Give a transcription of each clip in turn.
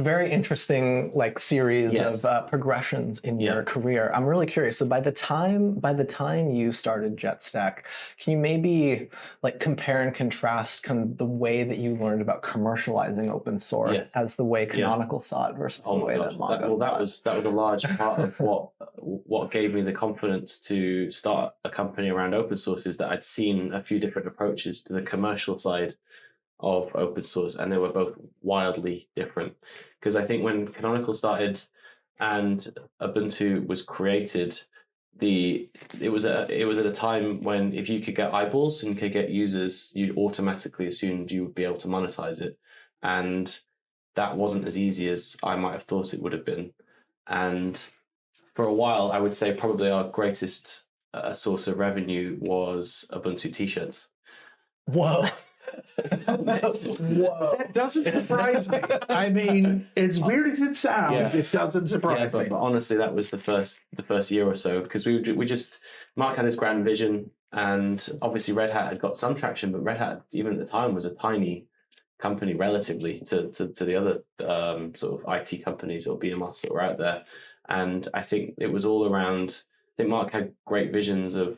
very interesting like series of progressions in your career. I'm really curious. So by the time you started Jett Stack, can you maybe like compare and contrast kind of the way that you learned about commercializing open source as the way Canonical saw it versus the way that Mongo that was a large part of what gave me the confidence to start a company around open source, is that I'd seen a few different approaches to the commercial side of open source, and they were both wildly different. Because I think when Canonical started and Ubuntu was created, it was at a time when if you could get eyeballs and could get users, you automatically assumed you would be able to monetize it, and that wasn't as easy as I might have thought it would have been. And for a while, I would say probably our greatest source of revenue was Ubuntu T-shirts. Whoa. Whoa. That doesn't surprise me. I mean, as weird as it sounds, it doesn't surprise me. But honestly, that was the first year or so, because Mark had his grand vision, and obviously Red Hat had got some traction, but Red Hat, even at the time, was a tiny company relatively to the other sort of IT companies or BMS that were out there. And I think it was all around, I think Mark had great visions of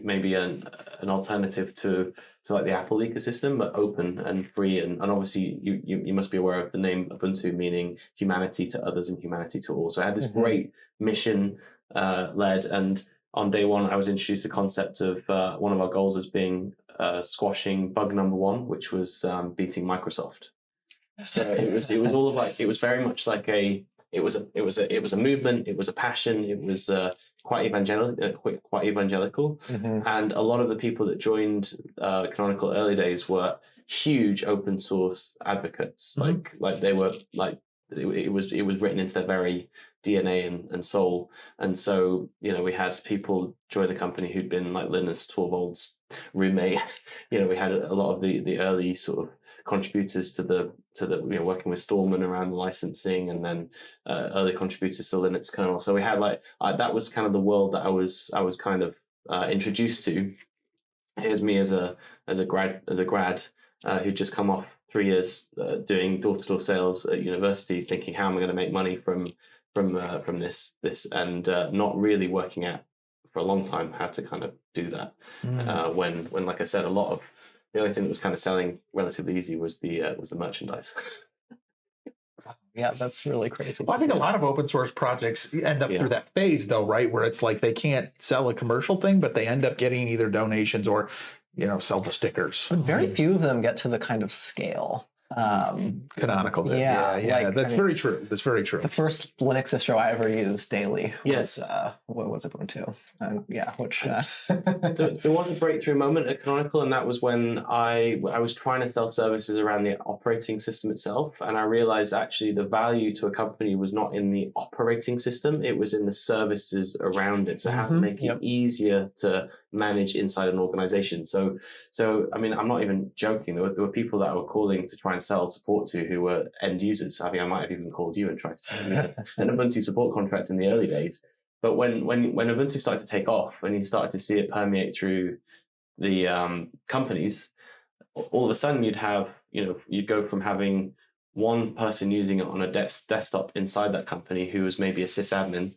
maybe an alternative to like the Apple ecosystem, but open and free. And obviously you must be aware of the name Ubuntu, meaning humanity to others and humanity to all. So I had this great mission led, and on day one, I was introduced to the concept of one of our goals as being squashing bug number one, which was beating Microsoft. So it was all of like, it was very much like it was a movement, it was a passion, it was quite evangelical, and a lot of the people that joined Canonical early days were huge open source advocates. Like they were like, it was written into their very DNA and soul. And so, we had people join the company who'd been like Linus Torvalds' roommate. We had a lot of the early sort of contributors to the working with Stallman around the licensing, and then early contributors to the Linux kernel. So we had like that was kind of the world that I was kind of introduced to. Here's me as a grad who'd just come off 3 years doing door-to-door sales at university, thinking, how am I going to make money from this, and not really working out for a long time how to kind of do that. When like I said, the only thing that was kind of selling relatively easy was the merchandise. Yeah, that's really crazy. Well, I think a lot of open source projects end up through that phase, though, right? Where it's like they can't sell a commercial thing, but they end up getting either donations or, sell the stickers. But very few of them get to the kind of scale. Canonical did. Yeah. That's very true. That's very true. The first Linux distro I ever used daily was what was it, Ubuntu? There was a breakthrough moment at Canonical, and that was when I was trying to sell services around the operating system itself, and I realized actually the value to a company was not in the operating system, it was in the services around it. So how to make it easier to manage inside an organization. So I mean, I'm not even joking. There were people that I were calling to try and sell support to who were end users. I think I might have even called you and tried to sell me an Ubuntu support contract in the early days. But when Ubuntu started to take off, and you started to see it permeate through the companies, all of a sudden you'd go from having one person using it on a desktop inside that company who was maybe a sysadmin,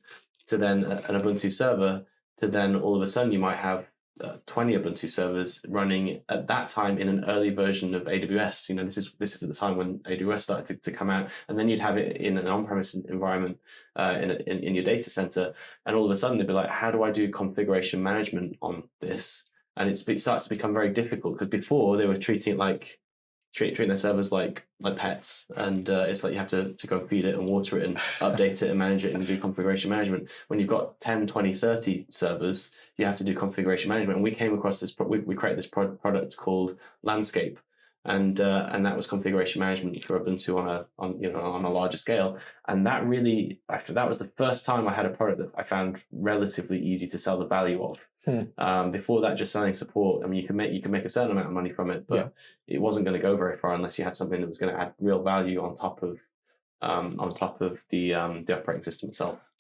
to then an Ubuntu server, to then all of a sudden you might have 20 Ubuntu servers running at that time in an early version of AWS. This is at the time when AWS started to come out, and then you'd have it in an on-premise environment in your data center, and all of a sudden they'd be like, how do I do configuration management on this? And it starts to become very difficult, because before they were treating their servers like pets, and it's like you have to go feed it and water it and update it and manage it and do configuration management. When you've got 10, 20, 30 servers, you have to do configuration management. And we came across this, we created this product called Landscape, and that was configuration management for Ubuntu on a larger scale. And that was the first time I had a product that I found relatively easy to sell the value of. Before that, just selling support, I mean, you can make a certain amount of money from it, but it wasn't going to go very far unless you had something that was going to add real value on top of the operating system itself.